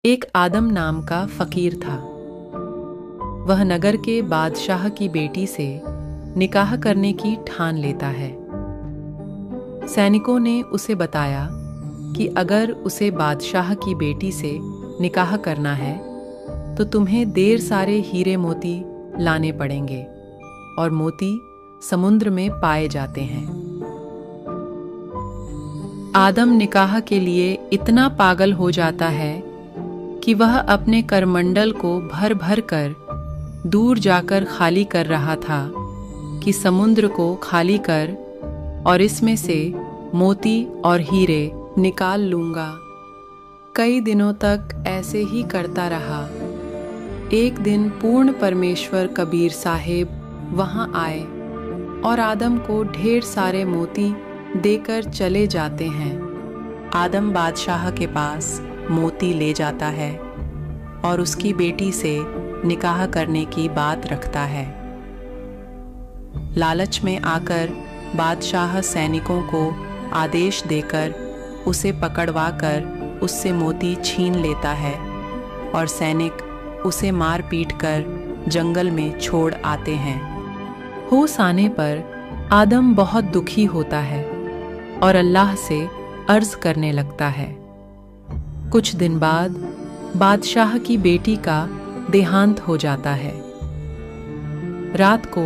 एक आदम नाम का फकीर था। वह नगर के बादशाह की बेटी से निकाह करने की ठान लेता है। सैनिकों ने उसे बताया कि अगर उसे बादशाह की बेटी से निकाह करना है तो तुम्हें ढेर सारे हीरे मोती लाने पड़ेंगे, और मोती समुद्र में पाए जाते हैं। आदम निकाह के लिए इतना पागल हो जाता है कि वह अपने करमंडल को भर भर कर दूर जाकर खाली कर रहा था कि समुद्र को खाली कर और इसमें से मोती और हीरे निकाल लूंगा। कई दिनों तक ऐसे ही करता रहा। एक दिन पूर्ण परमेश्वर कबीर साहेब वहां आए और आदम को ढेर सारे मोती देकर चले जाते हैं। आदम बादशाह के पास मोती ले जाता है और उसकी बेटी से निकाह करने की बात रखता है। लालच में आकर बादशाह सैनिकों को आदेश देकर उसे पकड़वाकर उससे मोती छीन लेता है और सैनिक उसे मार पीट कर जंगल में छोड़ आते हैं। होश आने पर आदम बहुत दुखी होता है और अल्लाह से अर्ज करने लगता है। कुछ दिन बाद बादशाह की बेटी का देहांत हो जाता है। रात को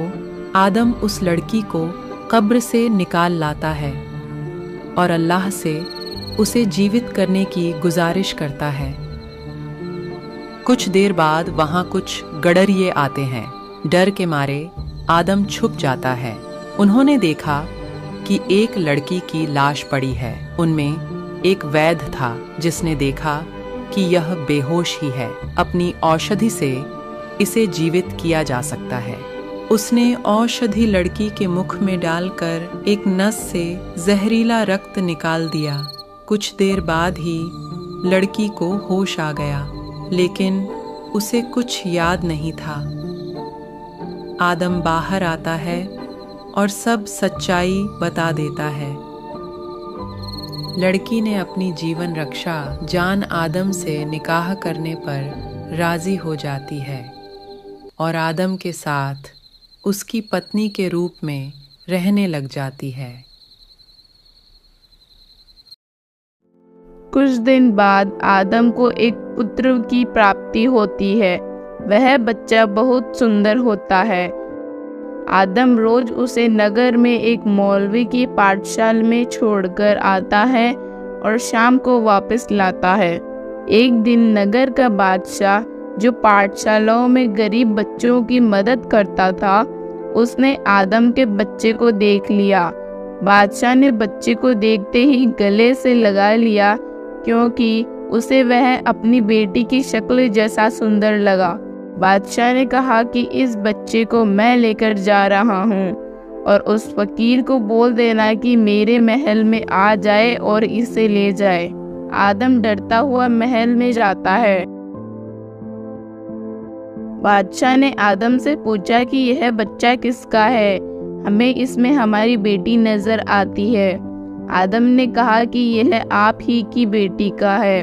आदम उस लड़की को कब्र से निकाल लाता है और अल्लाह से उसे जीवित करने की गुजारिश करता है। कुछ देर बाद वहां कुछ गडरिये आते हैं। डर के मारे आदम छुप जाता है। उन्होंने देखा कि एक लड़की की लाश पड़ी है। उनमें एक वैद्य था जिसने देखा कि यह बेहोश ही है, अपनी औषधि से इसे जीवित किया जा सकता है। उसने औषधि लड़की के मुख में डालकर एक नस से जहरीला रक्त निकाल दिया। कुछ देर बाद ही लड़की को होश आ गया, लेकिन उसे कुछ याद नहीं था। आदम बाहर आता है और सब सच्चाई बता देता है। लड़की ने अपनी जीवन रक्षा जान आदम से निकाह करने पर राजी हो जाती है और आदम के साथ उसकी पत्नी के रूप में रहने लग जाती है। कुछ दिन बाद आदम को एक पुत्र की प्राप्ति होती है। वह बच्चा बहुत सुंदर होता है। आदम रोज उसे नगर में एक मौलवी की पाठशाला में छोड़कर आता है और शाम को वापस लाता है। एक दिन नगर का बादशाह, जो पाठशालाओं में गरीब बच्चों की मदद करता था, उसने आदम के बच्चे को देख लिया। बादशाह ने बच्चे को देखते ही गले से लगा लिया, क्योंकि उसे वह अपनी बेटी की शक्ल जैसा सुंदर लगा। बादशाह ने कहा कि इस बच्चे को मैं लेकर जा रहा हूँ और उस फकीर को बोल देना कि मेरे महल में आ जाए और इसे ले जाए। आदम डरता हुआ महल में जाता है। बादशाह ने आदम से पूछा कि यह बच्चा किसका है? हमें इसमें हमारी बेटी नजर आती है। आदम ने कहा कि यह आप ही की बेटी का है।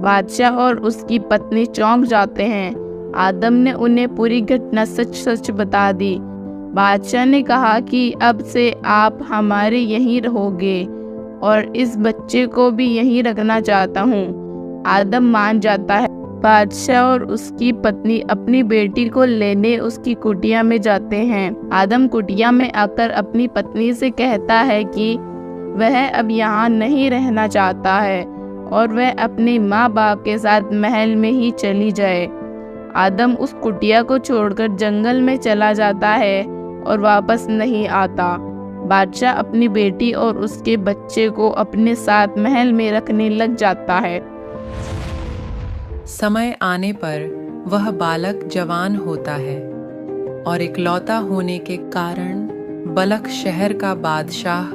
बादशाह और उसकी पत्नी चौंक जाते हैं। आदम ने उन्हें पूरी घटना सच सच बता दी। बादशाह ने कहा कि अब से आप हमारे यहीं रहोगे और इस बच्चे को भी यहीं रखना चाहता हूँ। आदम मान जाता है। बादशाह और उसकी पत्नी अपनी बेटी को लेने उसकी कुटिया में जाते हैं। आदम कुटिया में आकर अपनी पत्नी से कहता है कि वह अब यहाँ नहीं रहना चाहता है और वह अपने माँ बाप के साथ महल में ही चली जाए। आदम उस कुटिया को छोड़कर जंगल में चला जाता है और वापस नहीं आता। बादशाह अपनी बेटी और उसके बच्चे को अपने साथ महल में रखने लग जाता है। समय आने पर वह बालक जवान होता है और इकलौता होने के कारण बलख शहर का बादशाह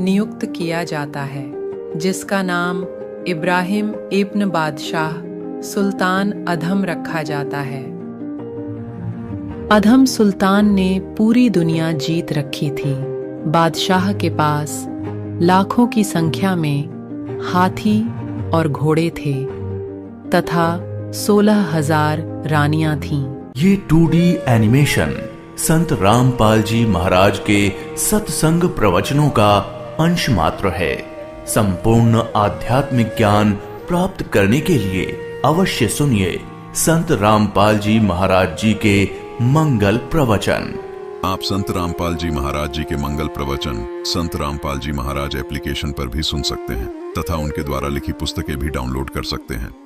नियुक्त किया जाता है, जिसका नाम इब्राहिम इब्न बादशाह सुल्तान अधम रखा जाता है। अधम सुल्तान ने पूरी दुनिया जीत रखी थी। बादशाह के पास लाखों की संख्या में हाथी और घोड़े थे तथा 16,000 रानियां थीं। ये 2D एनिमेशन संत रामपाल जी महाराज के सत्संग प्रवचनों का अंश मात्र है। संपूर्ण आध्यात्मिक ज्ञान प्राप्त करने के लिए अवश्य सुनिए संत रामपाल जी महाराज जी के मंगल प्रवचन। आप संत रामपाल जी महाराज जी के मंगल प्रवचन संत रामपाल जी महाराज एप्लीकेशन पर भी सुन सकते हैं तथा उनके द्वारा लिखी पुस्तकें भी डाउनलोड कर सकते हैं।